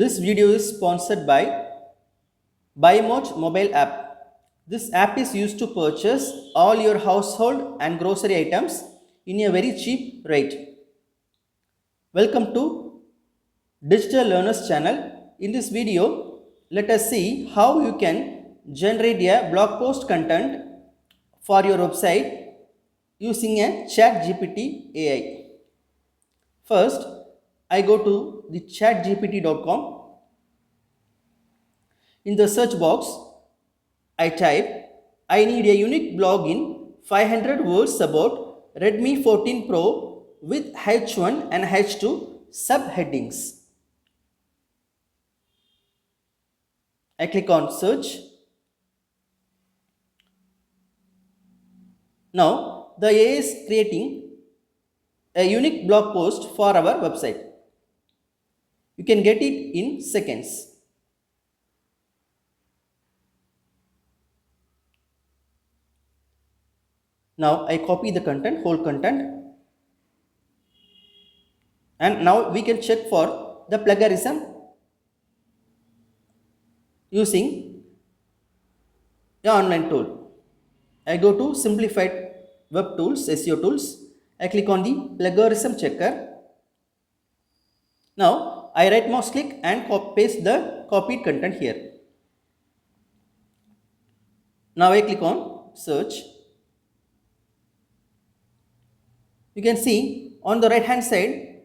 This video is sponsored by BuyMote mobile app. This app is used to purchase all your household and grocery items in a very cheap rate. Welcome to Digital Learners channel. In this video, let us see how you can generate a blog post content for your website using a ChatGPT AI. First, I go to the chatgpt.com. In the search box, I type, I need a unique blog in 500 words about Redmi 14 Pro with H1 and H2 subheadings. I click on search. Now, the AI is creating a unique blog post for our website. You can get it in seconds. Now I copy the content, whole content, and now we can check for the plagiarism using the online tool. I go to simplified web tools, SEO tools. I click on the plagiarism checker. Now I right mouse click and paste the copied content here. Now I click on search. You can see on the right hand side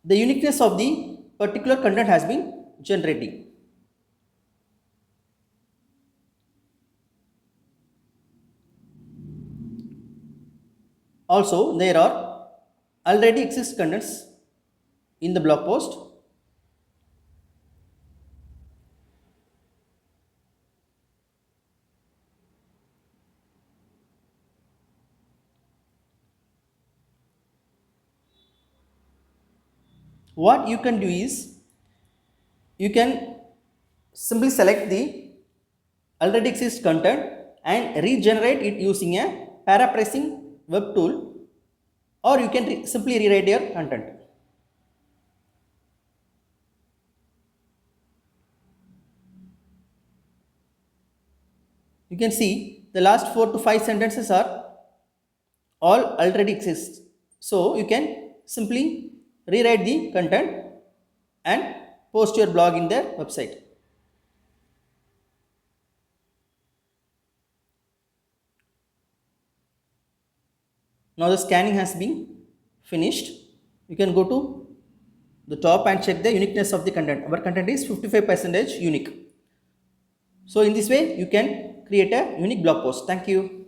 the uniqueness of the particular content has been generating. Also, there are already exist contents in the blog post. What you can do is, you can simply select the already exist content and regenerate it using a paraphrasing web tool, or you can simply rewrite your content. You can see the last 4 to 5 sentences are all already exist. So you can simply rewrite the content and post your blog in their website. Now the scanning has been finished. You can go to the top and check the uniqueness of the content. Our content is 55% unique. So in this way, you can create a unique blog post. Thank you.